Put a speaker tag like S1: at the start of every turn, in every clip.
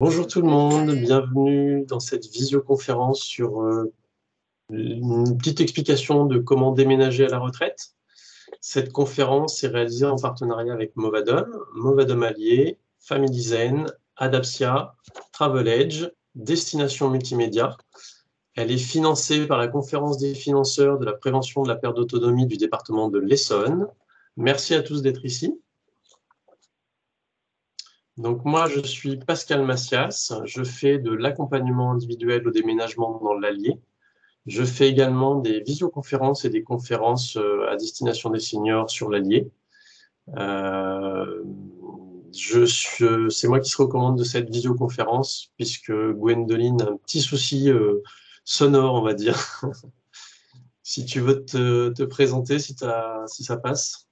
S1: Bonjour tout le monde, bienvenue dans cette visioconférence sur une petite explication de comment déménager à la retraite. Cette conférence est réalisée en partenariat avec Movadom, Movadom Allié, Family Zen, Adaptia, Travel Edge, Destination Multimédia. Elle est financée par la conférence des financeurs de la prévention de la perte d'autonomie du département de l'Essonne. Merci à tous d'être ici. Donc moi, je suis Pascal Macias, je fais de l'accompagnement individuel au déménagement dans l'Allier. Je fais également des visioconférences et des conférences à destination des seniors sur l'Allier. C'est moi qui se recommande de cette visioconférence puisque Gwendoline a un petit souci sonore, on va dire. Si tu veux te présenter, si ça passe.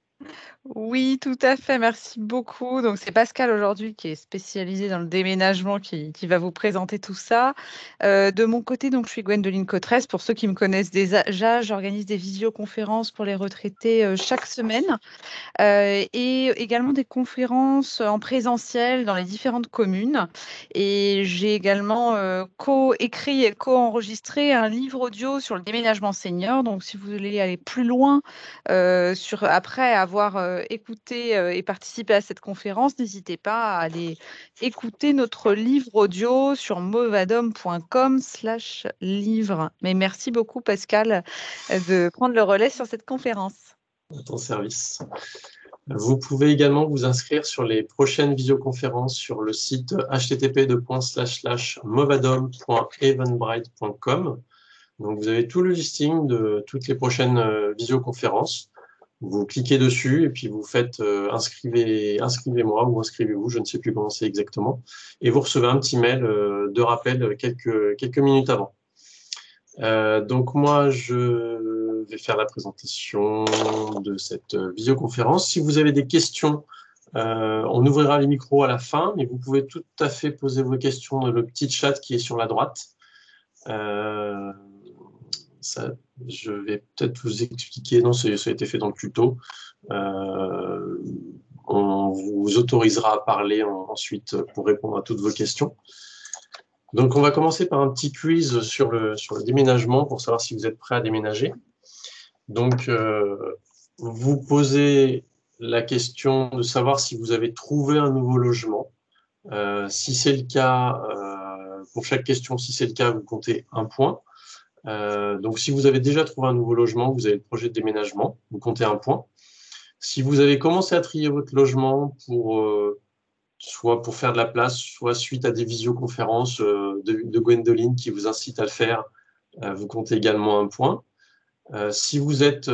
S2: Oui, tout à fait, merci beaucoup. Donc, c'est Pascal aujourd'hui qui est spécialisé dans le déménagement qui va vous présenter tout ça. De mon côté, donc, je suis Gwendoline Cotresse. Pour ceux qui me connaissent déjà, j'organise des visioconférences pour les retraités chaque semaine. Et également des conférences en présentiel dans les différentes communes. Et j'ai également co-écrit et co-enregistré un livre audio sur le déménagement senior. Donc, si vous voulez aller plus loin après avoir écouté et participé à cette conférence, n'hésitez pas à aller écouter notre livre audio sur movadom.com/livre. Mais merci beaucoup, Pascal, de prendre le relais sur cette conférence.
S1: À ton service. Vous pouvez également vous inscrire sur les prochaines visioconférences sur le site http://movadom.eventbrite.com. Donc, vous avez tout le listing de toutes les prochaines visioconférences. Vous cliquez dessus et puis vous faites inscrivez-moi ou inscrivez-vous, je ne sais plus comment c'est exactement. Et vous recevez un petit mail de rappel quelques minutes avant. Donc moi, je vais faire la présentation de cette visioconférence. Si vous avez des questions, on ouvrira les micros à la fin, mais vous pouvez tout à fait poser vos questions dans le petit chat qui est sur la droite. Euh, je vais peut-être vous expliquer. Non, ça a été fait dans le tuto. On vous autorisera à parler ensuite pour répondre à toutes vos questions. Donc, on va commencer par un petit quiz sur le déménagement pour savoir si vous êtes prêt à déménager. Donc, vous posez la question de savoir si vous avez trouvé un nouveau logement. Si c'est le cas, pour chaque question, si c'est le cas, vous comptez un point. Donc, si vous avez déjà trouvé un nouveau logement, vous avez le projet de déménagement, vous comptez un point. Si vous avez commencé à trier votre logement soit pour faire de la place, soit suite à des visioconférences de Gwendoline qui vous incite à le faire, vous comptez également un point. Si vous êtes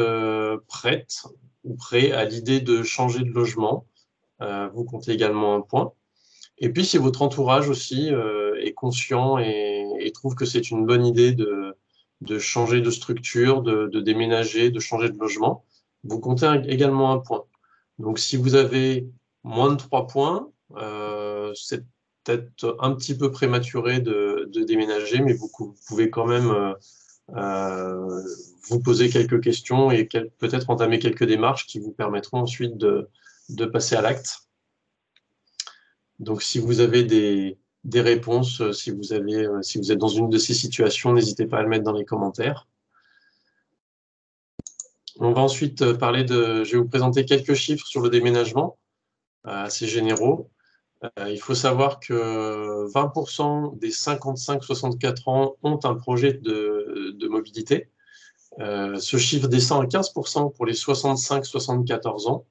S1: prête ou prêt à l'idée de changer de logement, vous comptez également un point. Et puis, si votre entourage aussi est conscient et trouve que c'est une bonne idée de changer de structure, de déménager, de changer de logement, vous comptez également un point. Donc, si vous avez moins de 3 points, c'est peut-être un petit peu prématuré de déménager, mais vous pouvez quand même vous poser quelques questions et peut-être entamer quelques démarches qui vous permettront ensuite de passer à l'acte. Donc, si vous avez des réponses, si vous êtes dans une de ces situations, n'hésitez pas à le mettre dans les commentaires. On va ensuite je vais vous présenter quelques chiffres sur le déménagement, assez généraux. Il faut savoir que 20% des 55-64 ans ont un projet de mobilité. Ce chiffre descend à 15% pour les 65-74 ans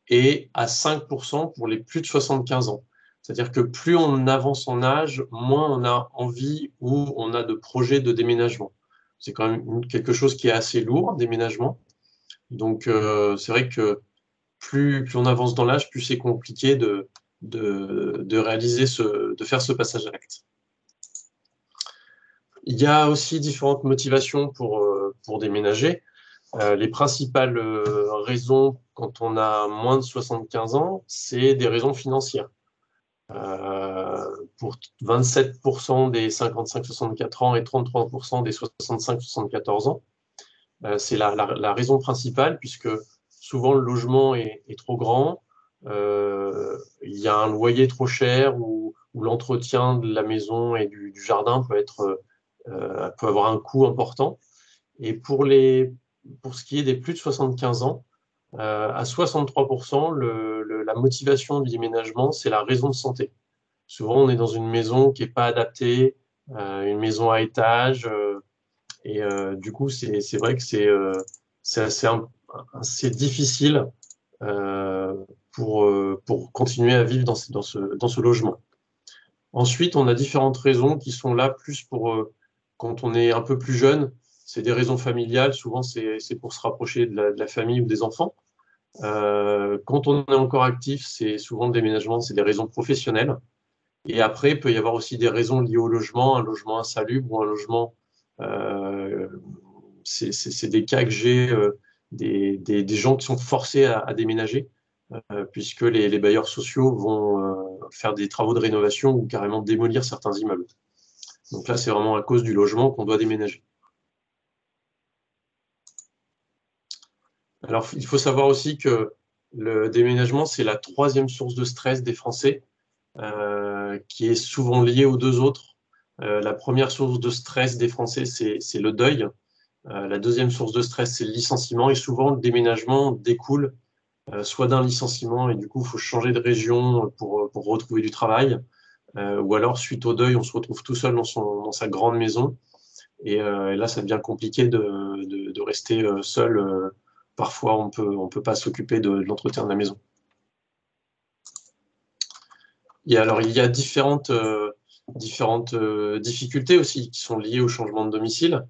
S1: et à 5% pour les plus de 75 ans. C'est-à-dire que plus on avance en âge, moins on a envie ou on a de projets de déménagement. C'est quand même quelque chose qui est assez lourd, un déménagement. Donc, c'est vrai que plus on avance dans l'âge, plus c'est compliqué de réaliser de faire ce passage à l'acte. Il y a aussi différentes motivations pour déménager. Les principales raisons quand on a moins de 75 ans, c'est des raisons financières. Pour 27% des 55-64 ans et 33% des 65-74 ans, c'est la raison principale puisque souvent le logement est trop grand, il y a un loyer trop cher ou l'entretien de la maison et du jardin peut avoir un coût important. Et pour ce qui est des plus de 75 ans, à 63%, la motivation du déménagement, c'est la raison de santé. Souvent, on est dans une maison qui n'est pas adaptée, une maison à étage, et du coup, c'est vrai que c'est assez difficile euh, pour continuer à vivre dans ce logement. Ensuite, on a différentes raisons qui sont là plus pour quand on est un peu plus jeune. C'est des raisons familiales, souvent c'est pour se rapprocher de la famille ou des enfants. Quand on est encore actif, c'est souvent le déménagement, c'est des raisons professionnelles. Et après, il peut y avoir aussi des raisons liées au logement, un logement insalubre ou un logement. euh, c'est des cas que j'ai, des gens qui sont forcés à déménager, puisque les bailleurs sociaux vont faire des travaux de rénovation ou carrément démolir certains immeubles. Donc là, c'est vraiment à cause du logement qu'on doit déménager. Alors, il faut savoir aussi que le déménagement, c'est la troisième source de stress des Français, qui est souvent liée aux deux autres. La première source de stress des Français, c'est le deuil. La deuxième source de stress, c'est le licenciement. Et souvent, le déménagement découle soit d'un licenciement et du coup, il faut changer de région pour retrouver du travail, ou alors, suite au deuil, on se retrouve tout seul dans sa grande maison. Et là, ça devient compliqué de rester seul. Parfois, on peut pas s'occuper de l'entretien de la maison. Il y a différentes difficultés aussi qui sont liées au changement de domicile.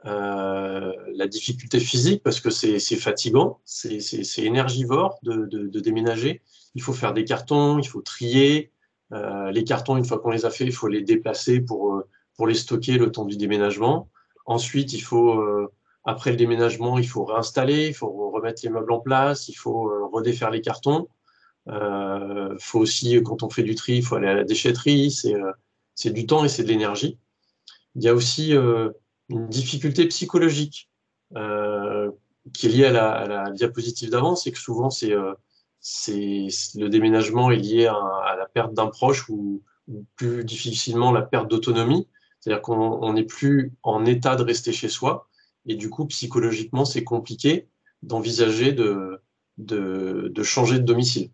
S1: La difficulté physique, parce que c'est fatigant, c'est énergivore de déménager. Il faut faire des cartons, il faut trier. Les cartons, une fois qu'on les a faits, il faut les déplacer pour les stocker le temps du déménagement. Ensuite, après le déménagement, il faut réinstaller, il faut remettre les meubles en place, il faut redéfaire les cartons. Faut aussi, quand on fait du tri, il faut aller à la déchetterie. C'est du temps et c'est de l'énergie. Il y a aussi une difficulté psychologique euh, qui est liée à la diapositive d'avant, c'est que souvent le déménagement est lié à la perte d'un proche ou plus difficilement la perte d'autonomie. C'est-à-dire qu'on n'est plus en état de rester chez soi et du coup psychologiquement c'est compliqué d'envisager de changer de domicile.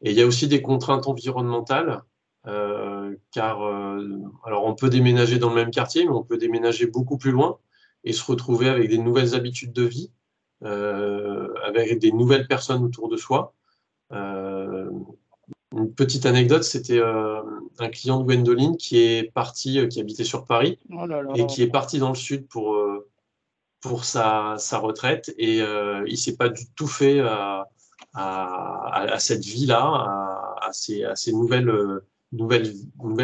S1: Et il y a aussi des contraintes environnementales, car alors on peut déménager dans le même quartier, mais on peut déménager beaucoup plus loin et se retrouver avec des nouvelles habitudes de vie, avec des nouvelles personnes autour de soi. Euh, une petite anecdote, c'était un client de Gwendoline qui est parti, qui habitait sur Paris
S2: Oh là là.
S1: et qui est parti dans le sud pour sa retraite et il s'est pas du tout fait à cette vie-là, à ces nouvelles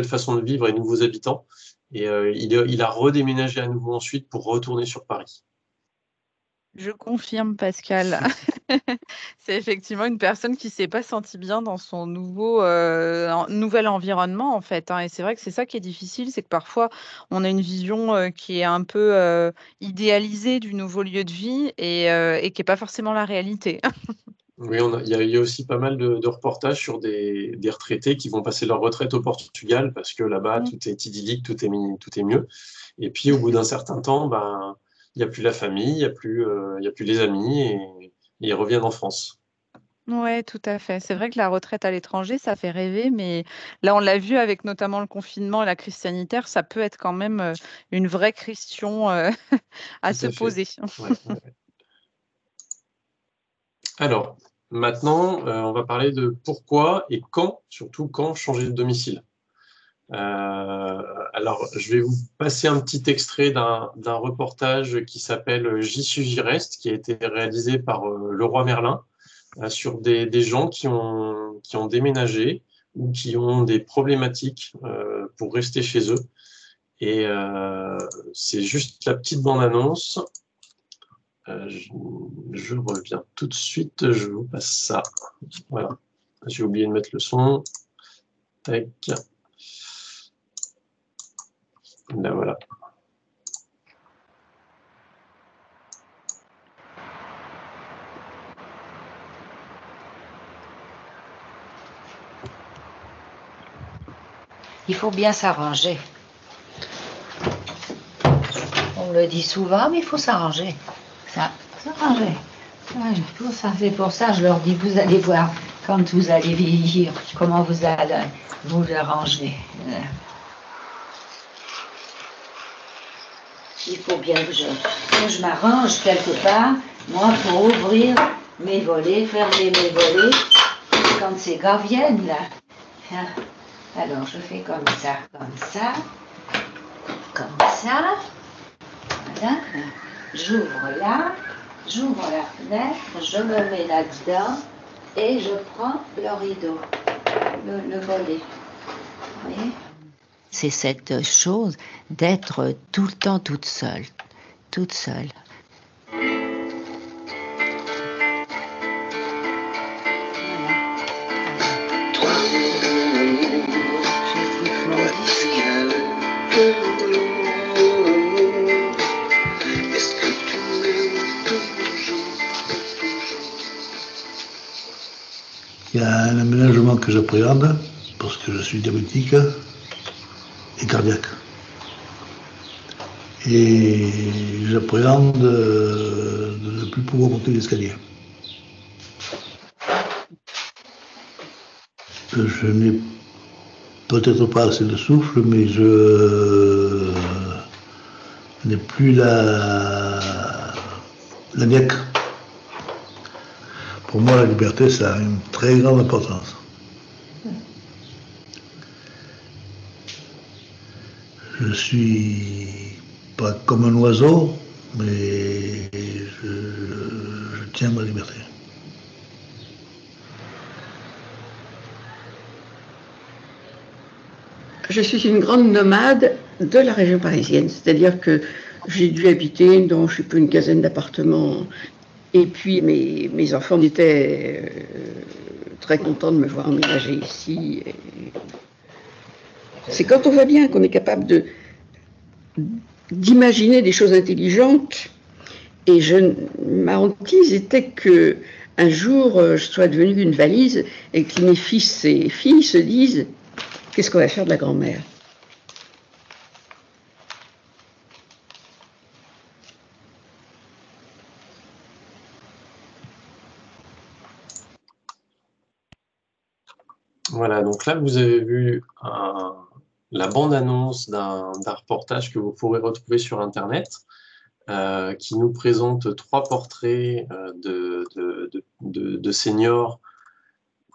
S1: façons de vivre et nouveaux habitants. Et il a redéménagé à nouveau ensuite pour retourner sur Paris.
S2: Je confirme, Pascal. C'est effectivement une personne qui s'est pas sentie bien dans son nouvel environnement, en fait, hein. Et c'est vrai que c'est ça qui est difficile, c'est que parfois, on a une vision qui est un peu idéalisée du nouveau lieu de vie et qui n'est pas forcément la réalité.
S1: Oui, il y a aussi pas mal de reportages sur des retraités qui vont passer leur retraite au Portugal parce que là-bas,
S2: Mm.
S1: tout est idyllique, tout est mieux. Et puis, au bout d'un certain temps, ben, il n'y a plus la famille, il y a plus les amis et ils reviennent en France.
S2: Ouais, tout à fait. C'est vrai que la retraite à l'étranger, ça fait rêver, mais là, on l'a vu avec notamment le confinement et la crise sanitaire, ça peut être quand même une vraie question à
S1: Tout
S2: se
S1: à fait.
S2: poser.
S1: Ouais, ouais. Alors, maintenant, on va parler de pourquoi et quand, surtout quand changer de domicile. Alors, je vais vous passer un petit extrait d'un reportage qui s'appelle J'y suis, j'y reste, qui a été réalisé par Leroy Merlin sur des gens qui ont déménagé ou qui ont des problématiques pour rester chez eux. Et c'est juste la petite bande-annonce. Je, je reviens tout de suite, je vous passe ça. Voilà. J'ai oublié de mettre le son. Tac. Là, voilà.
S3: Il faut bien s'arranger. On me le dit souvent, mais il faut s'arranger. S'arranger. Ouais, c'est pour ça que je leur dis, vous allez voir, quand vous allez vieillir, comment vous allez vous arranger. Il faut bien que je m'arrange quelque part, moi, pour ouvrir mes volets, fermer mes volets, quand ces gars viennent, là. Hein? Alors, je fais comme ça, comme ça, comme ça. Voilà. J'ouvre là, j'ouvre la fenêtre, je me mets là-dedans et je prends le rideau, le volet. Vous voyez? C'est cette chose d'être tout le temps toute seule, toute seule.
S4: Il y a un aménagement que j'appréhende, parce que je suis diabétique et cardiaque. Et j'appréhende de ne plus pouvoir monter l'escalier. Je n'ai peut-être pas assez de souffle, mais je n'ai plus la niaque. Pour moi, la liberté, ça a une très grande importance. Je suis pas comme un oiseau, mais je tiens ma liberté.
S5: Je suis une grande nomade de la région parisienne, c'est-à-dire que j'ai dû habiter dans, je sais pas, une quinzaine d'appartements. Et puis mes enfants étaient très contents de me voir emménager ici. C'est quand on voit bien qu'on est capable d'imaginer des choses intelligentes. Et ma hantise était que un jour je sois devenue une valise et que mes fils et filles se disent: qu'est-ce qu'on va faire de la grand-mère?
S1: Voilà, donc là, vous avez vu la bande-annonce d'un reportage que vous pourrez retrouver sur Internet, qui nous présente 3 portraits de seniors,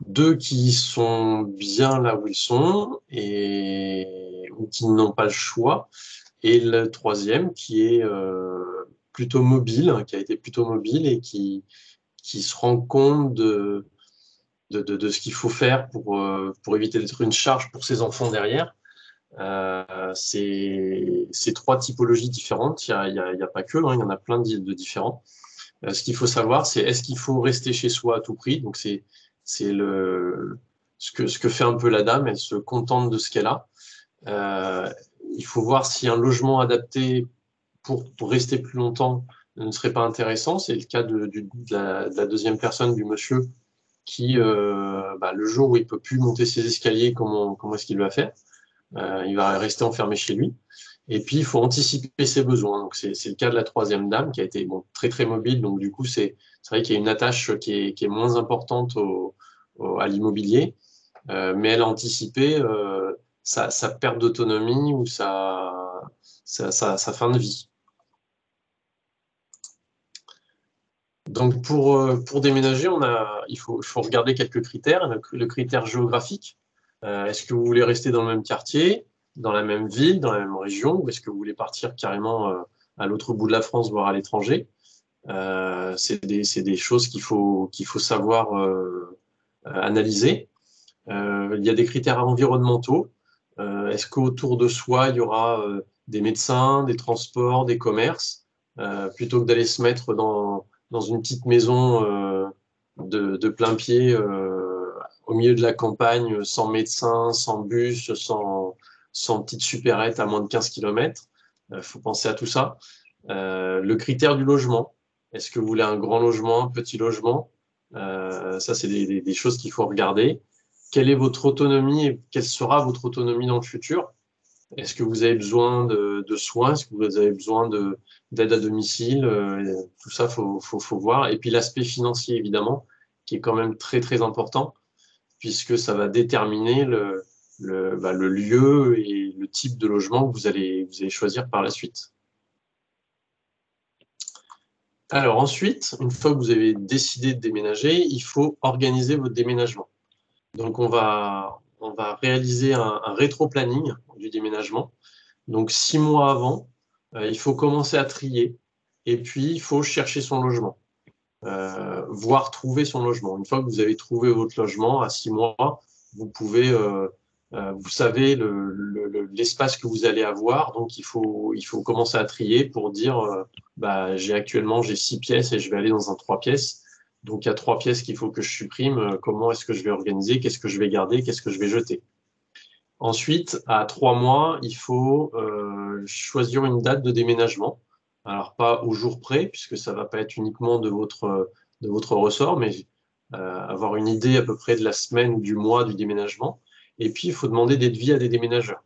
S1: 2 qui sont bien là où ils sont ou qui n'ont pas le choix, et le 3e qui est plutôt mobile, qui a été plutôt mobile et qui se rend compte de ce qu'il faut faire pour éviter d'être une charge pour ses enfants derrière. C'est 3 typologies différentes, il y a pas que, hein, il y en a plein de différents. Ce qu'il faut savoir, c'est est-ce qu'il faut rester chez soi à tout prix? Donc c'est ce que fait un peu la dame, elle se contente de ce qu'elle a. Il faut voir si un logement adapté pour rester plus longtemps ne serait pas intéressant. C'est le cas de la deuxième personne, du monsieur, qui, le jour où il peut plus monter ses escaliers, comment est-ce qu'il va faire? Il va rester enfermé chez lui. Et puis, il faut anticiper ses besoins. Donc, c'est le cas de la 3e dame qui a été très, très mobile. Donc, du coup, c'est vrai qu'il y a une attache qui est moins importante à l'immobilier. Mais elle a anticipé sa perte d'autonomie ou sa fin de vie. Donc, pour déménager, il faut regarder quelques critères. Le critère géographique. Est-ce que vous voulez rester dans le même quartier, dans la même ville, dans la même région, ou est-ce que vous voulez partir carrément à l'autre bout de la France, voire à l'étranger? C'est des choses qu'il faut savoir analyser. Il y a des critères environnementaux. Est-ce qu'autour de soi, il y aura des médecins, des transports, des commerces, plutôt que d'aller se mettre dans une petite maison de plein pied au milieu de la campagne, sans médecin, sans bus, sans petite supérette à moins de 15 km. Faut penser à tout ça. Le critère du logement. Est-ce que vous voulez un grand logement, un petit logement? Ça, c'est des choses qu'il faut regarder. quelle est votre autonomie et quelle sera votre autonomie dans le futur. Est-ce que vous avez besoin de soins? Est-ce que vous avez besoin d'aide à domicile? Tout ça, faut voir. Et puis l'aspect financier, évidemment, qui est quand même très, très important, puisque ça va déterminer le lieu et le type de logement que vous allez choisir par la suite. Alors ensuite, une fois que vous avez décidé de déménager, il faut organiser votre déménagement. Donc on va réaliser un rétro-planning du déménagement. Donc 6 mois avant, il faut commencer à trier et puis il faut chercher son logement, voire trouver son logement. Une fois que vous avez trouvé votre logement à 6 mois, vous pouvez, vous savez l'espace que vous allez avoir, donc il faut commencer à trier pour dire actuellement j'ai 6 pièces et je vais aller dans un 3 pièces. Donc il y a 3 pièces qu'il faut que je supprime. Comment est-ce que je vais organiser? Qu'est-ce que je vais garder? Qu'est-ce que je vais jeter? Ensuite, à 3 mois, il faut choisir une date de déménagement. Alors, pas au jour près, puisque ça ne va pas être uniquement de votre ressort, mais avoir une idée à peu près de la semaine ou du mois du déménagement. Et puis, il faut demander des devis à des déménageurs.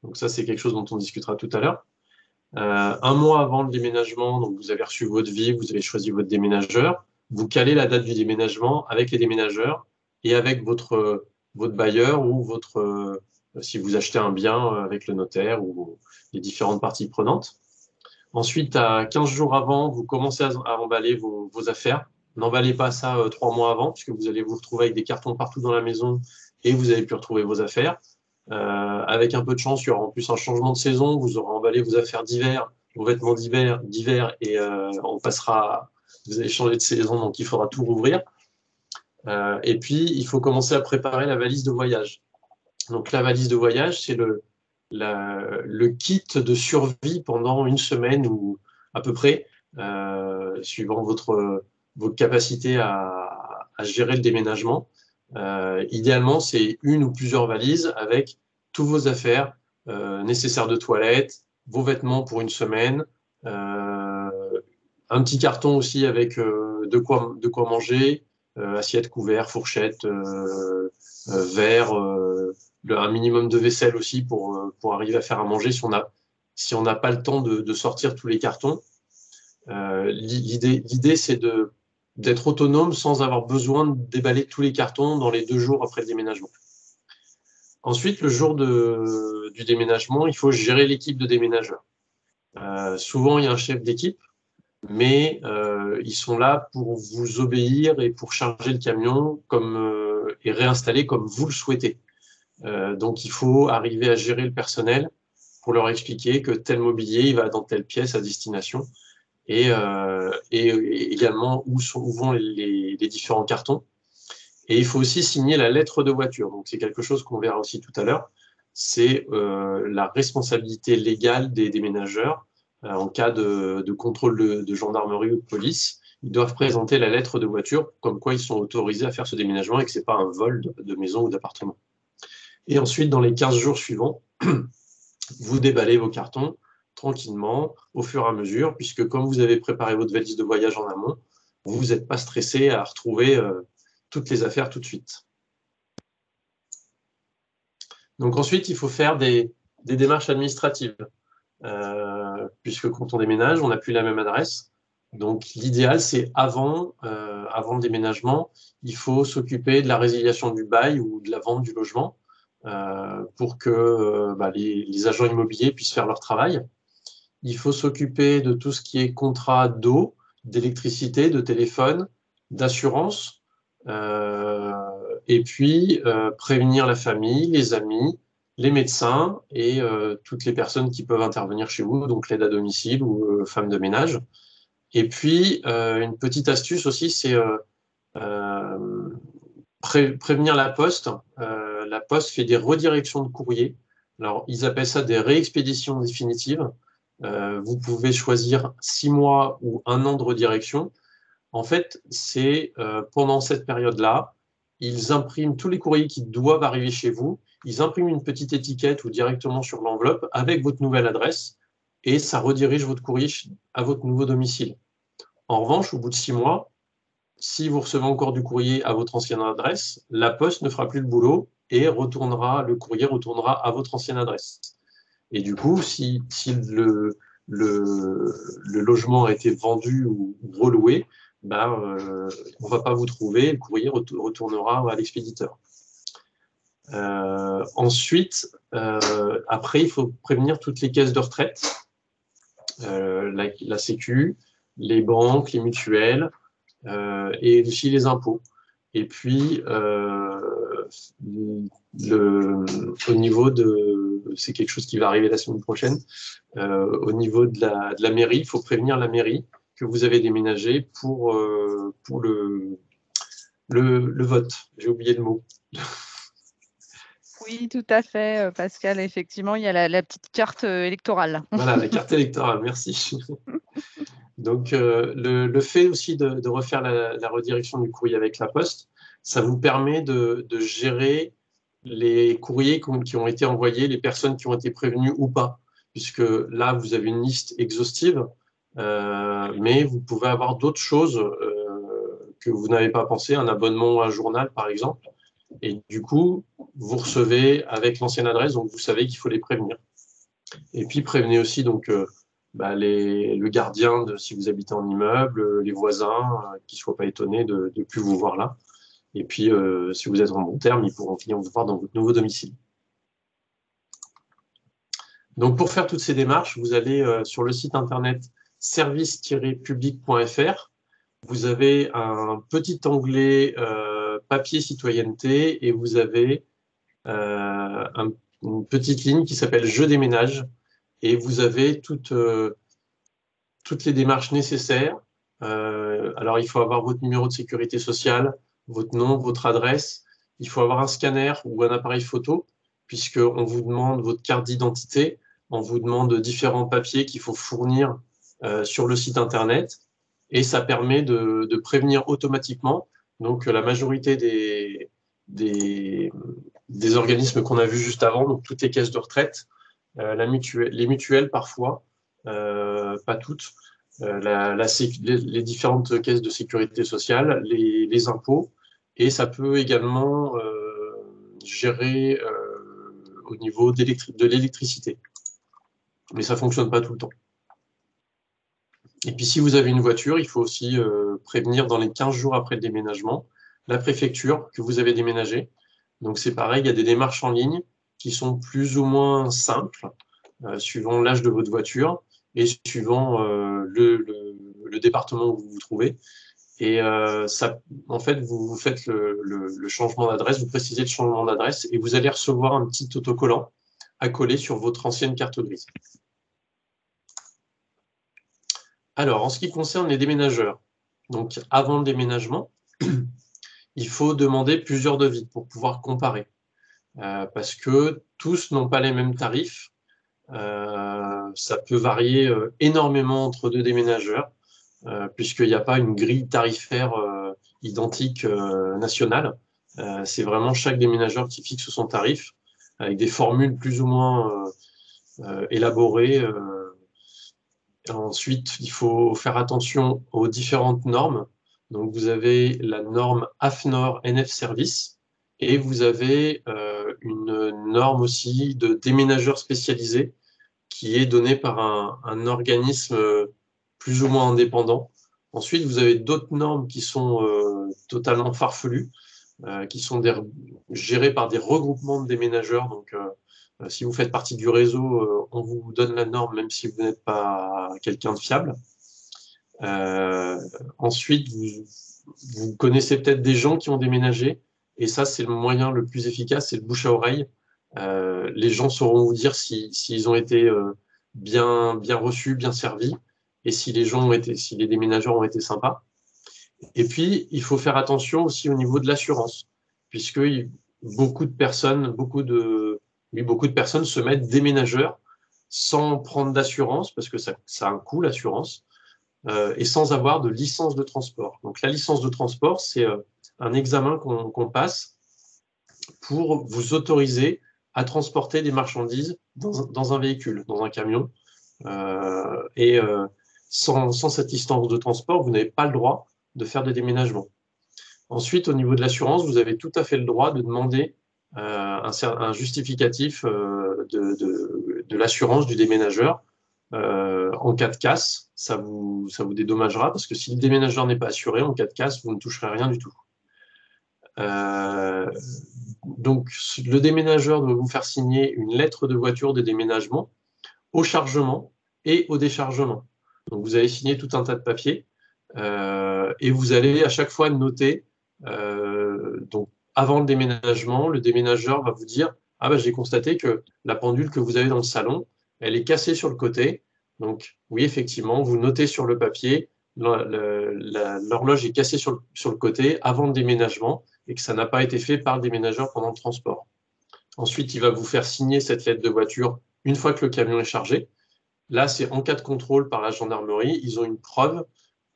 S1: Donc ça, c'est quelque chose dont on discutera tout à l'heure. 1 mois avant le déménagement, donc vous avez reçu votre devis, vous avez choisi votre déménageur. Vous calez la date du déménagement avec les déménageurs et avec votre bailleur ou si vous achetez un bien avec le notaire ou les différentes parties prenantes. Ensuite, à 15 jours avant, vous commencez à emballer vos affaires. N'emballez pas ça 3 mois avant, puisque vous allez vous retrouver avec des cartons partout dans la maison et vous allez plus retrouver vos affaires. Avec un peu de chance, il y aura en plus un changement de saison. Vous aurez emballé vos affaires d'hiver, vos vêtements d'hiver et vous allez changer de saison, donc il faudra tout rouvrir. Et puis, il faut commencer à préparer la valise de voyage. Donc, la valise de voyage, c'est le kit de survie pendant une semaine ou à peu près, suivant votre capacité à gérer le déménagement. Idéalement, c'est une ou plusieurs valises avec toutes vos affaires nécessaires de toilette, vos vêtements pour une semaine, un petit carton aussi avec de quoi manger, assiette, couvert, fourchette, verre, un minimum de vaisselle aussi pour arriver à faire à manger si on n'a pas le temps de sortir tous les cartons. L'idée, c'est d'être autonome sans avoir besoin de déballer tous les cartons dans les 2 jours après le déménagement. Ensuite, le jour du déménagement, il faut gérer l'équipe de déménageurs. Souvent, il y a un chef d'équipe, mais ils sont là pour vous obéir et pour charger le camion et réinstaller comme vous le souhaitez. Donc, il faut arriver à gérer le personnel pour leur expliquer que tel mobilier, il va dans telle pièce à destination et également où vont les différents cartons. Et il faut aussi signer la lettre de voiture. Donc, c'est quelque chose qu'on verra aussi tout à l'heure. C'est la responsabilité légale des déménageurs en cas de contrôle de gendarmerie ou de police. Ils doivent présenter la lettre de voiture comme quoi ils sont autorisés à faire ce déménagement et que ce n'est pas un vol de maison ou d'appartement. Et ensuite, dans les 15 jours suivants, vous déballez vos cartons tranquillement, au fur et à mesure, puisque comme vous avez préparé votre valise de voyage en amont, vous n'êtes pas stressé à retrouver toutes les affaires tout de suite. Donc ensuite, il faut faire des démarches administratives, puisque quand on déménage, on n'a plus la même adresse. Donc l'idéal, c'est avant le déménagement, il faut s'occuper de la résiliation du bail ou de la vente du logement pour que les agents immobiliers puissent faire leur travail. Il faut s'occuper de tout ce qui est contrat d'eau, d'électricité, de téléphone, d'assurance, et puis prévenir la famille, les amis, les médecins et toutes les personnes qui peuvent intervenir chez vous, donc l'aide à domicile ou femme de ménage. Et puis, une petite astuce aussi, c'est prévenir la Poste. La Poste fait des redirections de courrier. Alors, ils appellent ça des réexpéditions définitives. Vous pouvez choisir 6 mois ou 1 an de redirection. En fait, c'est pendant cette période-là, ils impriment tous les courriers qui doivent arriver chez vous. Ils impriment une petite étiquette ou directement sur l'enveloppe avec votre nouvelle adresse et ça redirige votre courrier à votre nouveau domicile. En revanche, au bout de 6 mois, si vous recevez encore du courrier à votre ancienne adresse, la poste ne fera plus le boulot et le courrier retournera à votre ancienne adresse. Et du coup, si le logement a été vendu ou reloué, on ne va pas vous trouver, le courrier retournera à l'expéditeur. Ensuite, après, il faut prévenir toutes les caisses de retraite, la Sécu, les banques, les mutuelles, et aussi les impôts. Et puis, au niveau c'est quelque chose qui va arriver la semaine prochaine, au niveau de la mairie, il faut prévenir la mairie que vous avez déménagé pour le vote. J'ai oublié le mot.
S2: Oui, tout à fait, Pascal. Effectivement, il y a la petite carte électorale.
S1: Voilà, la carte électorale, merci. Donc, le fait aussi de refaire la redirection du courrier avec la poste, ça vous permet de gérer les courriers qui ont été envoyés, les personnes qui ont été prévenues ou pas, puisque là, vous avez une liste exhaustive, mais vous pouvez avoir d'autres choses que vous n'avez pas pensé, un abonnement à un journal, par exemple, et du coup, vous recevez avec l'ancienne adresse, donc vous savez qu'il faut les prévenir. Et puis, prévenez aussi donc le gardien, si vous habitez en immeuble, les voisins, qui ne soient pas étonnés de ne plus vous voir là. Et puis, si vous êtes en bon terme, ils pourront venir vous voir dans votre nouveau domicile. Donc, pour faire toutes ces démarches, vous allez sur le site internet service-public.fr. Vous avez un petit onglet papier citoyenneté et vous avez une petite ligne qui s'appelle « Je déménage ». Et vous avez toutes les démarches nécessaires. Alors, il faut avoir votre numéro de sécurité sociale, votre nom, votre adresse. Il faut avoir un scanner ou un appareil photo, puisqu'on vous demande votre carte d'identité, on vous demande différents papiers qu'il faut fournir sur le site Internet. Et ça permet de prévenir automatiquement. Donc, la majorité des organismes qu'on a vus juste avant, donc toutes les caisses de retraite, les mutuelles parfois, pas toutes, les différentes caisses de sécurité sociale, les impôts, et ça peut également gérer au niveau de l'électricité. Mais ça ne fonctionne pas tout le temps. Et puis si vous avez une voiture, il faut aussi prévenir dans les 15 jours après le déménagement la préfecture que vous avez déménagé. Donc c'est pareil, il y a des démarches en ligne qui sont plus ou moins simples, suivant l'âge de votre voiture et suivant le département où vous vous trouvez. Et en fait, vous faites le changement d'adresse, vous précisez le changement d'adresse et vous allez recevoir un petit autocollant à coller sur votre ancienne carte grise. Alors, en ce qui concerne les déménageurs, donc avant le déménagement, il faut demander plusieurs devis pour pouvoir comparer. Parce que tous n'ont pas les mêmes tarifs. Ça peut varier énormément entre deux déménageurs, puisqu'il n'y a pas une grille tarifaire identique nationale. C'est vraiment chaque déménageur qui fixe son tarif, avec des formules plus ou moins élaborées. Ensuite, il faut faire attention aux différentes normes. Donc, vous avez la norme AFNOR NF Service et vous avez une norme aussi de déménageur spécialisé qui est donnée par un organisme plus ou moins indépendant. Ensuite, vous avez d'autres normes qui sont totalement farfelues, qui sont gérées par des regroupements de déménageurs. Donc, si vous faites partie du réseau, on vous donne la norme, même si vous n'êtes pas quelqu'un de fiable. Ensuite, vous connaissez peut-être des gens qui ont déménagé, et ça, c'est le moyen le plus efficace, c'est le bouche à oreille. Les gens sauront vous dire s'ils ont été bien reçus, bien servis, et si les déménageurs ont été sympas. Et puis, il faut faire attention aussi au niveau de l'assurance, puisque beaucoup de personnes se mettent déménageurs sans prendre d'assurance, parce que ça a un coût, l'assurance, et sans avoir de licence de transport. Donc, la licence de transport, c'est un examen qu'on passe pour vous autoriser à transporter des marchandises dans un véhicule, dans un camion. Sans cette licence de transport, vous n'avez pas le droit de faire des déménagements. Ensuite, au niveau de l'assurance, vous avez tout à fait le droit de demander un justificatif de l'assurance du déménageur. En cas de casse, ça vous dédommagera, parce que si le déménageur n'est pas assuré, en cas de casse, vous ne toucherez rien du tout. Donc, le déménageur doit vous faire signer une lettre de voiture de déménagement au chargement et au déchargement. Donc, vous allez signer tout un tas de papiers et vous allez à chaque fois noter. Donc, avant le déménagement, le déménageur va vous dire « Ah ben, j'ai constaté que la pendule que vous avez dans le salon, elle est cassée sur le côté. » Donc, oui, effectivement, vous notez sur le papier l'horloge est cassée sur le côté avant le déménagement et que ça n'a pas été fait par le déménageur pendant le transport. Ensuite, il va vous faire signer cette lettre de voiture une fois que le camion est chargé. Là, c'est en cas de contrôle par la gendarmerie, ils ont une preuve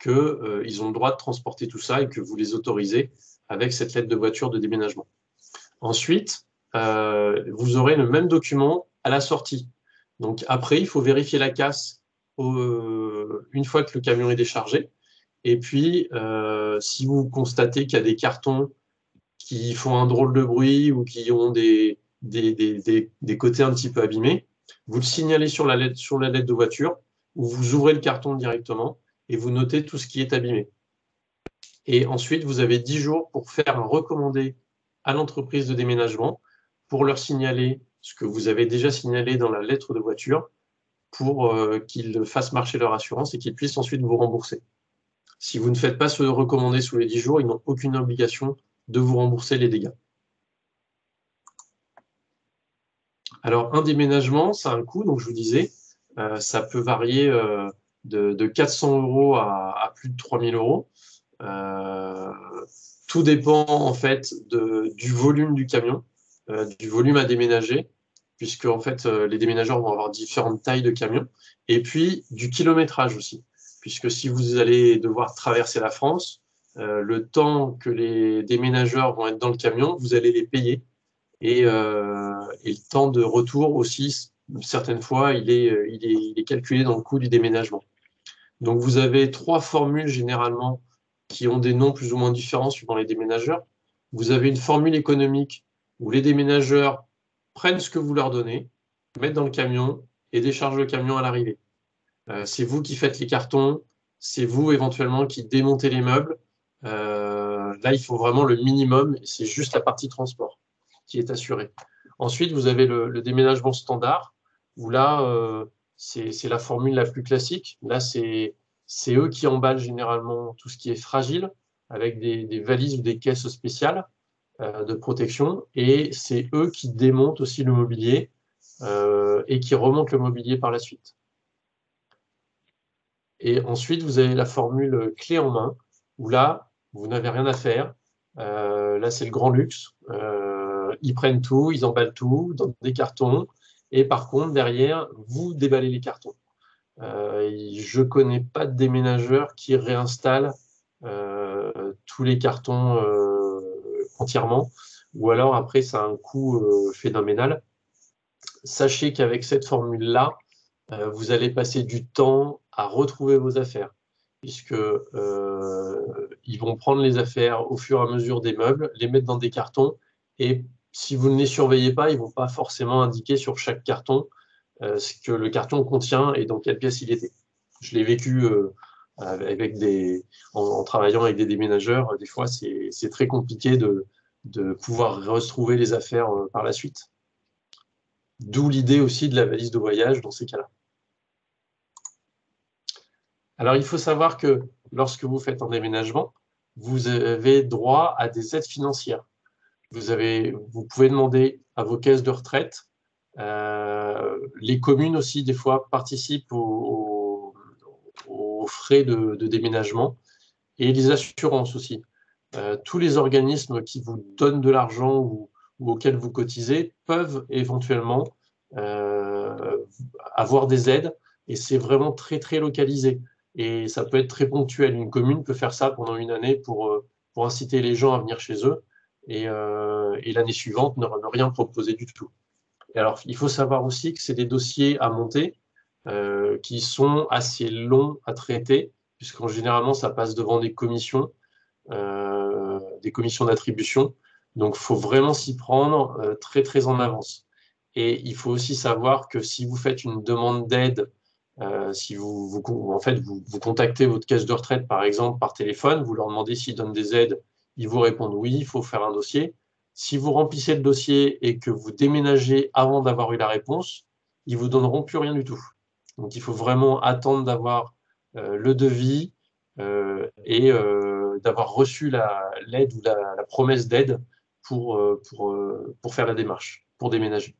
S1: qu'ils ont le droit de transporter tout ça et que vous les autorisez avec cette lettre de voiture de déménagement. Ensuite, vous aurez le même document à la sortie. Donc après, il faut vérifier la casse une fois que le camion est déchargé. Et puis, si vous constatez qu'il y a des cartons qui font un drôle de bruit ou qui ont des côtés un petit peu abîmés, vous le signalez sur la lettre de voiture ou vous ouvrez le carton directement et vous notez tout ce qui est abîmé. Et ensuite, vous avez 10 jours pour faire un recommandé à l'entreprise de déménagement pour leur signaler ce que vous avez déjà signalé dans la lettre de voiture pour qu'ils fassent marcher leur assurance et qu'ils puissent ensuite vous rembourser. Si vous ne faites pas ce recommandé sous les 10 jours, ils n'ont aucune obligation de vous rembourser les dégâts. Alors, un déménagement, ça a un coût, donc je vous disais, ça peut varier de 400 € à plus de 3000 €. Tout dépend en fait du volume du camion, du volume à déménager, puisque en fait, les déménageurs vont avoir différentes tailles de camions, et puis du kilométrage aussi, puisque si vous allez devoir traverser la France, le temps que les déménageurs vont être dans le camion, vous allez les payer, et le temps de retour aussi, certaines fois, il est calculé dans le coût du déménagement. Donc vous avez 3 formules généralement qui ont des noms plus ou moins différents suivant les déménageurs. Vous avez une formule économique où les déménageurs prennent ce que vous leur donnez, mettent dans le camion et déchargent le camion à l'arrivée. C'est vous qui faites les cartons, c'est vous éventuellement qui démontez les meubles. Là, il faut vraiment le minimum, et c'est juste la partie transport qui est assurée. Ensuite, vous avez le déménagement standard, où là, c'est la formule la plus classique. Là, c'est eux qui emballent généralement tout ce qui est fragile, avec des valises ou des caisses spéciales de protection, et c'est eux qui démontent aussi le mobilier et qui remontent le mobilier par la suite. Et ensuite, vous avez la formule clé en main, où là, vous n'avez rien à faire. Là, c'est le grand luxe. Ils prennent tout, ils emballent tout dans des cartons. Et par contre, derrière, vous déballez les cartons. Je ne connais pas de déménageur qui réinstalle tous les cartons entièrement. Ou alors, après, ça a un coût phénoménal. Sachez qu'avec cette formule-là, vous allez passer du temps à retrouver vos affaires, puisque ils vont prendre les affaires au fur et à mesure des meubles, les mettre dans des cartons, et si vous ne les surveillez pas, ils ne vont pas forcément indiquer sur chaque carton ce que le carton contient et dans quelle pièce il était. Je l'ai vécu en travaillant avec des déménageurs. Des fois, c'est très compliqué de pouvoir retrouver les affaires par la suite. D'où l'idée aussi de la valise de voyage dans ces cas-là. Alors, il faut savoir que lorsque vous faites un déménagement, vous avez droit à des aides financières. Vous pouvez demander à vos caisses de retraite. Les communes aussi, des fois, participent aux frais de déménagement, et les assurances aussi. Tous les organismes qui vous donnent de l'argent ou auxquels vous cotisez peuvent éventuellement avoir des aides, et c'est vraiment très, très localisé. Et ça peut être très ponctuel. Une commune peut faire ça pendant une année pour inciter les gens à venir chez eux, et l'année suivante ne rien proposer du tout. Et alors, il faut savoir aussi que c'est des dossiers à monter qui sont assez longs à traiter, puisqu'en généralement, ça passe devant des commissions d'attribution. Donc, il faut vraiment s'y prendre très, très en avance. Et il faut aussi savoir que si vous faites une demande d'aide, si vous contactez votre caisse de retraite, par exemple, par téléphone, vous leur demandez s'ils donnent des aides, ils vous répondent oui, il faut faire un dossier. Si vous remplissez le dossier et que vous déménagez avant d'avoir eu la réponse, ils ne vous donneront plus rien du tout. Donc, il faut vraiment attendre d'avoir le devis et d'avoir reçu l'aide ou la promesse d'aide pour faire la démarche, pour déménager.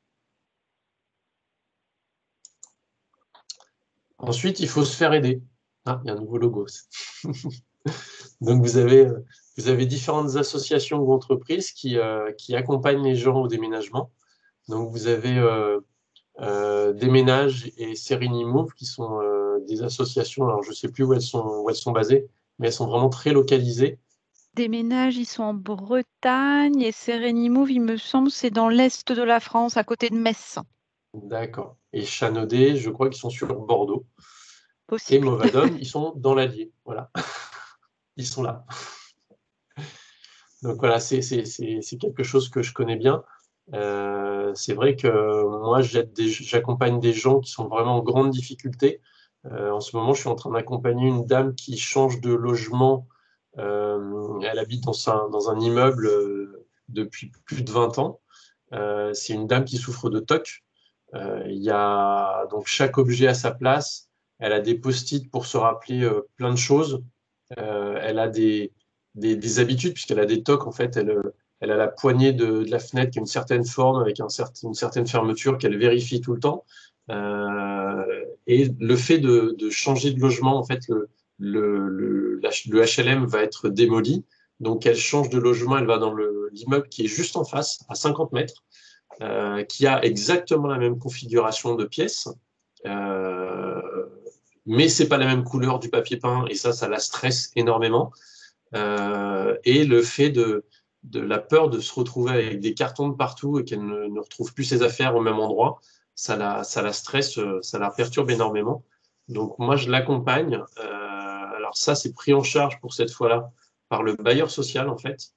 S1: Ensuite, il faut se faire aider. Ah, il y a un nouveau logo. Donc, vous avez différentes associations ou entreprises qui accompagnent les gens au déménagement. Donc, vous avez Déménage et Serenimove qui sont des associations. Alors, je ne sais plus où elles sont basées, mais elles sont vraiment très localisées.
S2: Déménage, ils sont en Bretagne et Serenimove, il me semble, c'est dans l'est de la France, à côté de Metz.
S1: D'accord. Et Chanaudet, je crois qu'ils sont sur Bordeaux.
S2: Possible.
S1: Et Movadom, ils sont dans l'Allier. Voilà. Ils sont là. Donc voilà, c'est quelque chose que je connais bien. C'est vrai que moi, j'accompagne des gens qui sont vraiment en grande difficulté. En ce moment, je suis en train d'accompagner une dame qui change de logement. Elle habite dans un immeuble depuis plus de 20 ans. C'est une dame qui souffre de TOC. Il y a donc chaque objet à sa place. Elle a des post-it pour se rappeler plein de choses. Elle a des habitudes, puisqu'elle a des TOC. En fait, elle a la poignée de la fenêtre qui a une certaine forme, avec une certaine fermeture qu'elle vérifie tout le temps. Et le fait de changer de logement, en fait, le HLM va être démoli. Donc, elle change de logement, elle va dans l'immeuble qui est juste en face, à 50 mètres, qui a exactement la même configuration de pièces, mais c'est pas la même couleur du papier peint, et ça la stresse énormément. Et le fait de la peur de se retrouver avec des cartons de partout et qu'elle ne retrouve plus ses affaires au même endroit, ça la stresse, ça la perturbe énormément. Donc moi, je l'accompagne. Alors ça, c'est pris en charge pour cette fois-là par le bailleur social, en fait.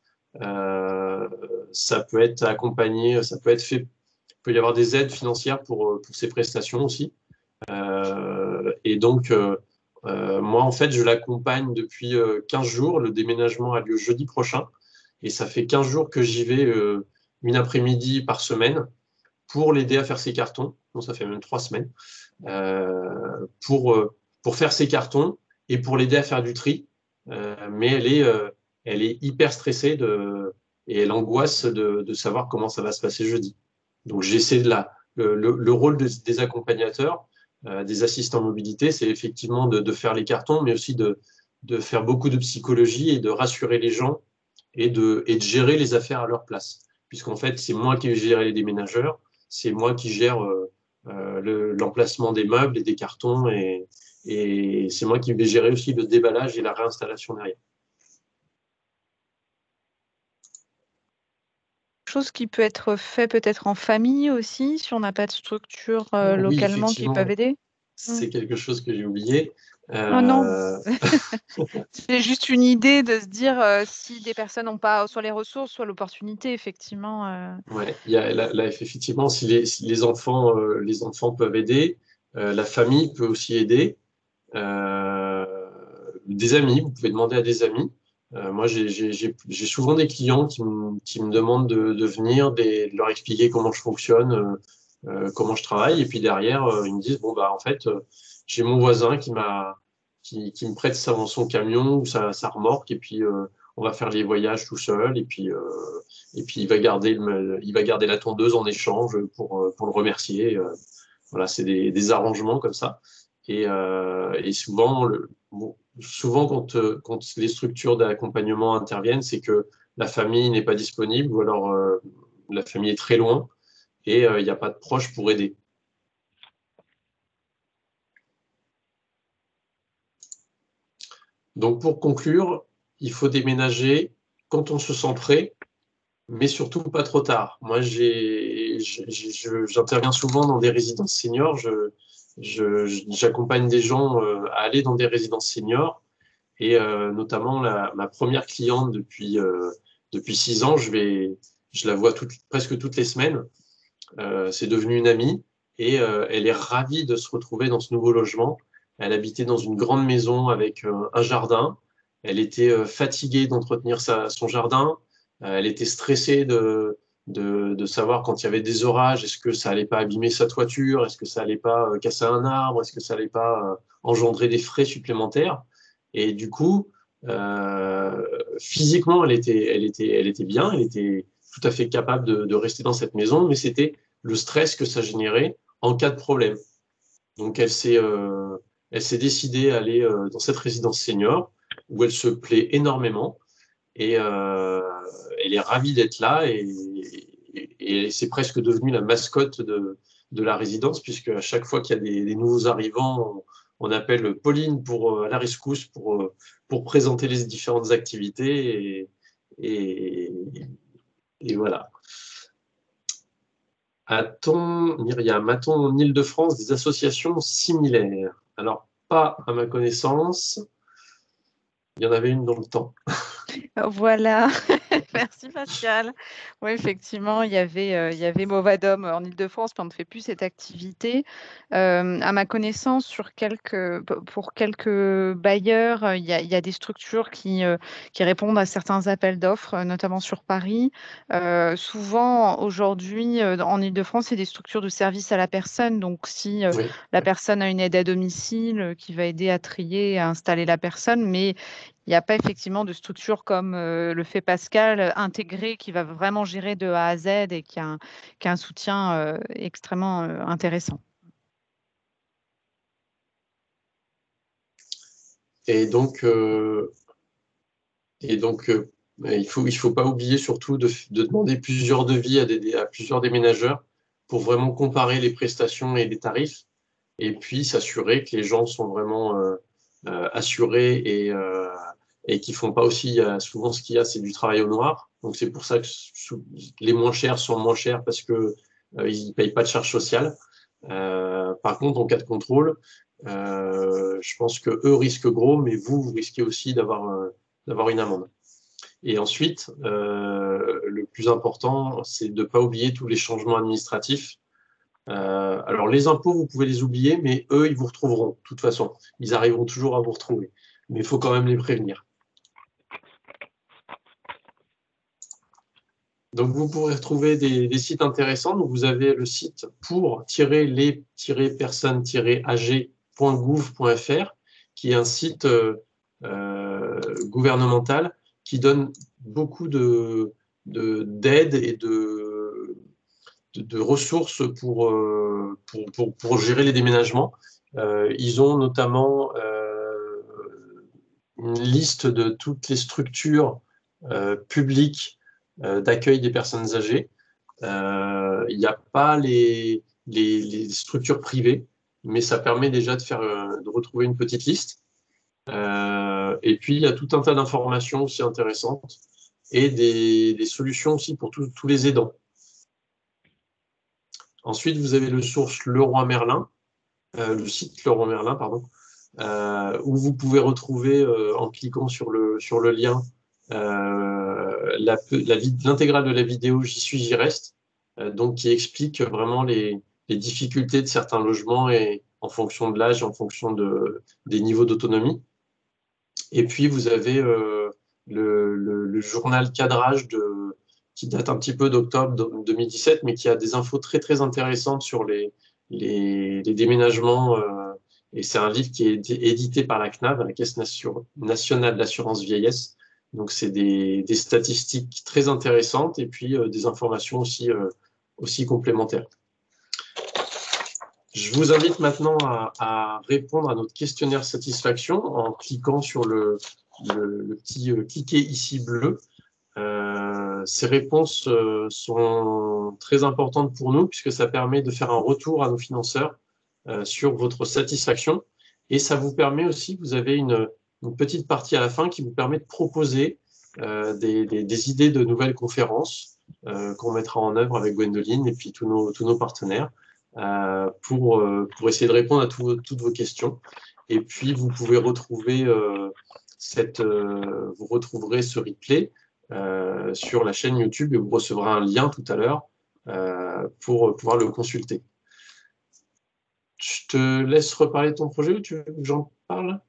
S1: Ça peut être accompagné, ça peut être fait. Il peut y avoir des aides financières pour ces prestations aussi. Et donc, moi, en fait, je l'accompagne depuis 15 jours. Le déménagement a lieu jeudi prochain. Et ça fait 15 jours que j'y vais une après-midi par semaine pour l'aider à faire ses cartons. Bon, ça fait même 3 semaines. Pour faire ses cartons et pour l'aider à faire du tri. Mais elle est hyper stressée et elle angoisse de savoir comment ça va se passer jeudi. Donc, j'essaie le rôle des accompagnateurs, des assistants mobilité, c'est effectivement de faire les cartons, mais aussi de faire beaucoup de psychologie et de rassurer les gens et de gérer les affaires à leur place. Puisqu'en fait, c'est moi qui gère les déménageurs, c'est moi qui gère l'emplacement des meubles et des cartons, et c'est moi qui vais gérer aussi le déballage et la réinstallation derrière.
S2: Chose qui peut être fait peut-être en famille aussi, si on n'a pas de structure
S1: Oui,
S2: localement qui peuvent
S1: effectivement,
S2: aider.
S1: c'est quelque chose que j'ai oublié.
S2: Oh non, c'est juste une idée de se dire si des personnes n'ont pas soit les ressources, soit l'opportunité, effectivement.
S1: Ouais, là, effectivement, si les enfants peuvent aider, la famille peut aussi aider. Des amis, vous pouvez demander à des amis. Moi, j'ai souvent des clients qui me demandent de venir, de leur expliquer comment je fonctionne, comment je travaille. Et puis derrière, ils me disent, bon, bah, en fait, j'ai mon voisin qui me prête son camion ou sa remorque, et puis on va faire les voyages tout seul. Et puis il va garder la tondeuse en échange pour le remercier. Voilà, c'est des arrangements comme ça. Et souvent, souvent quand les structures d'accompagnement interviennent, c'est que la famille n'est pas disponible ou alors la famille est très loin et il n'y a pas de proches pour aider. Donc pour conclure, il faut déménager quand on se sent prêt, mais surtout pas trop tard. Moi, j'interviens souvent dans des résidences seniors. J'accompagne des gens à aller dans des résidences seniors. Et notamment, ma première cliente depuis 6 ans, je la vois presque toutes les semaines. C'est devenu une amie et elle est ravie de se retrouver dans ce nouveau logement. Elle habitait dans une grande maison avec un jardin. Elle était fatiguée d'entretenir son jardin. Elle était stressée de savoir quand il y avait des orages, est-ce que ça allait pas abîmer sa toiture, est-ce que ça allait pas casser un arbre, est-ce que ça allait pas engendrer des frais supplémentaires. Et du coup, physiquement, elle était bien, elle était tout à fait capable de rester dans cette maison, mais c'était le stress que ça générait en cas de problème. Donc, elle s'est décidée à aller dans cette résidence senior où elle se plaît énormément et elle est ravie d'être là et c'est presque devenu la mascotte de la résidence puisque à chaque fois qu'il y a des nouveaux arrivants, on appelle Pauline à la rescousse pour présenter les différentes activités et voilà. Myriam, a-t-on en Île-de-France des associations similaires? Alors, pas à ma connaissance. Il y en avait une dans le temps.
S2: Voilà, merci Pascal. Oui, effectivement, il y avait Movadom en Île-de-France, mais on ne fait plus cette activité. À ma connaissance, pour quelques bailleurs, il y a des structures qui répondent à certains appels d'offres, notamment sur Paris. Souvent, aujourd'hui, en Île-de-France, c'est des structures de service à la personne. Donc, si
S1: Oui.
S2: la personne a une aide à domicile qui va aider à trier, à installer la personne, mais il n'y a pas effectivement de structure comme le fait Pascal, intégrée, qui va vraiment gérer de A à Z et qui a un soutien extrêmement intéressant.
S1: Et donc, il faut pas oublier surtout de demander plusieurs devis à plusieurs déménageurs pour vraiment comparer les prestations et les tarifs, et puis s'assurer que les gens sont vraiment assurés et qui font pas aussi, souvent ce qu'il y a, c'est du travail au noir. Donc c'est pour ça que les moins chers sont moins chers parce que ils payent pas de charges sociales. Par contre, en cas de contrôle, je pense que eux risquent gros, mais vous risquez aussi d'avoir une amende. Et ensuite, le plus important, c'est de ne pas oublier tous les changements administratifs. Alors, les impôts, vous pouvez les oublier, mais eux, ils vous retrouveront. De toute façon, ils arriveront toujours à vous retrouver. Mais il faut quand même les prévenir. Donc, vous pourrez retrouver des sites intéressants. Donc, vous avez le site pour-les-personnes-âgées.gouv.fr, qui est un site gouvernemental qui donne beaucoup d'aide et de ressources pour gérer les déménagements. Ils ont notamment une liste de toutes les structures publiques d'accueil des personnes âgées. Il n'y a pas les structures privées, mais ça permet déjà de retrouver une petite liste. Et puis, il y a tout un tas d'informations aussi intéressantes et des solutions aussi pour tous les aidants. Ensuite, vous avez le site Leroy Merlin, pardon, où vous pouvez retrouver, en cliquant sur le lien, l'intégrale de la vidéo J'y suis, j'y reste, donc qui explique vraiment les difficultés de certains logements et en fonction de l'âge, en fonction des niveaux d'autonomie. Et puis, vous avez le journal cadrage qui date un petit peu d'octobre 2017, mais qui a des infos très, très intéressantes sur les déménagements. Et c'est un livre qui est édité par la CNAV, la Caisse nationale d'assurance vieillesse. Donc, c'est des statistiques très intéressantes et puis des informations aussi complémentaires. Je vous invite maintenant à répondre à notre questionnaire satisfaction en cliquant sur le petit cliquer ici bleu. Ces réponses sont très importantes pour nous puisque ça permet de faire un retour à nos financeurs sur votre satisfaction et ça vous permet aussi, vous avez une petite partie à la fin qui vous permet de proposer des idées de nouvelles conférences qu'on mettra en œuvre avec Gwendoline et puis tous nos partenaires pour essayer de répondre à toutes vos questions. Et puis, vous pouvez retrouver vous retrouverez ce replay sur la chaîne YouTube et vous recevrez un lien tout à l'heure pour pouvoir le consulter. Je te laisse reparler de ton projet ou tu veux que j'en parle?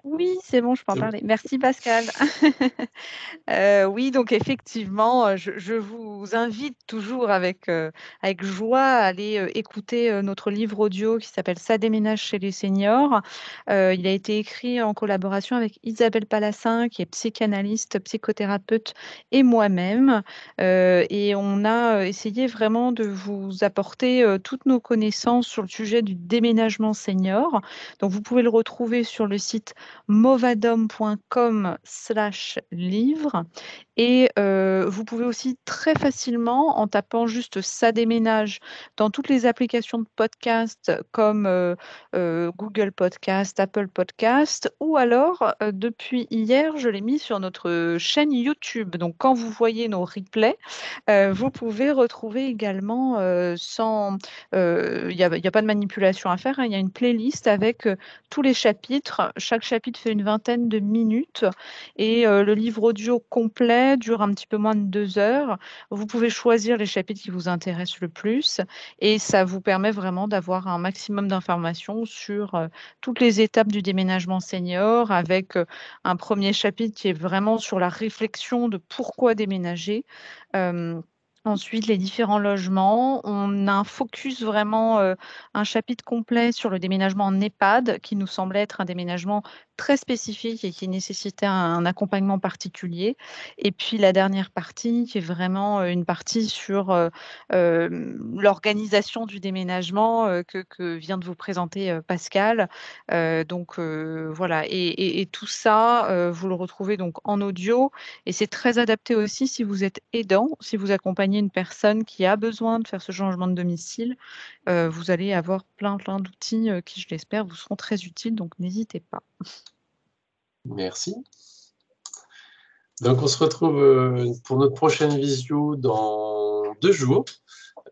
S2: Oui, c'est bon, je peux en parler. Merci Pascal. Oui, donc effectivement, je vous invite toujours avec joie à aller écouter notre livre audio qui s'appelle Ça déménage chez les seniors. Il a été écrit en collaboration avec Isabelle Palassin, qui est psychanalyste, psychothérapeute, et moi-même. Et on a essayé vraiment de vous apporter toutes nos connaissances sur le sujet du déménagement senior. Donc, vous pouvez le retrouver sur le site movadom.com/livre. Et vous pouvez aussi très facilement, en tapant juste Ça déménage dans toutes les applications de podcast comme Google Podcast, Apple Podcast, ou alors depuis hier, je l'ai mis sur notre chaîne YouTube. Donc quand vous voyez nos replays, vous pouvez retrouver également il n'y a pas de manipulation à faire, hein, il y a une playlist avec tous les chapitres. Chaque chapitre fait une vingtaine de minutes et le livre audio complet dure un petit peu moins de 2 heures. Vous pouvez choisir les chapitres qui vous intéressent le plus et ça vous permet vraiment d'avoir un maximum d'informations sur toutes les étapes du déménagement senior avec un premier chapitre qui est vraiment sur la réflexion de pourquoi déménager. Ensuite, les différents logements. On a un focus vraiment, un chapitre complet sur le déménagement en EHPAD, qui nous semblait être un déménagement très spécifique et qui nécessitait un accompagnement particulier. Et puis la dernière partie, qui est vraiment une partie sur l'organisation du déménagement que vient de vous présenter Pascal. Donc voilà, et tout ça, vous le retrouvez donc en audio. Et c'est très adapté aussi si vous êtes aidant, si vous accompagnez une personne qui a besoin de faire ce changement de domicile. Vous allez avoir plein d'outils qui, je l'espère, vous seront très utiles, donc n'hésitez pas.
S1: Merci. Donc, on se retrouve pour notre prochaine visio dans 2 jours,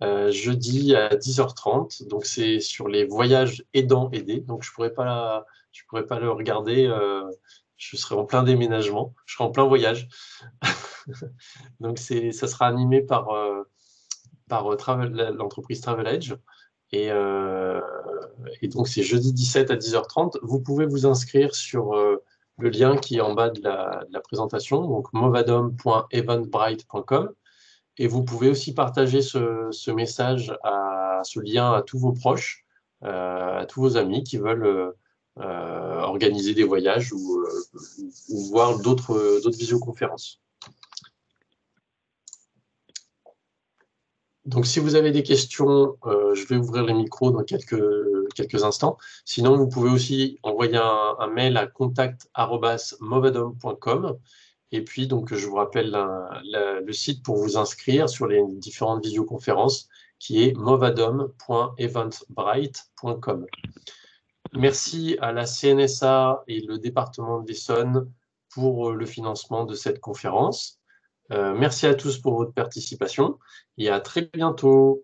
S1: jeudi à 10h30. Donc, c'est sur les voyages aidants-aidés. Donc, je pourrais pas le regarder. Je serai en plein déménagement. Je serai en plein voyage. Donc, ça sera animé par l'entreprise Travel Edge. Et donc, c'est jeudi 17 à 10h30. Vous pouvez vous inscrire sur le lien qui est en bas de la présentation, donc movadom.eventbrite.com. Et vous pouvez aussi partager ce message, ce lien à tous vos proches, à tous vos amis qui veulent organiser des voyages ou voir d'autres visioconférences. Donc, si vous avez des questions, je vais ouvrir les micros dans quelques instants. Sinon, vous pouvez aussi envoyer un mail à contact@movadom.com. Et puis, donc, je vous rappelle le site pour vous inscrire sur les différentes visioconférences, qui est movadom.eventbrite.com. Merci à la CNSA et le département de l'Essonne pour le financement de cette conférence. Merci à tous pour votre participation et à très bientôt.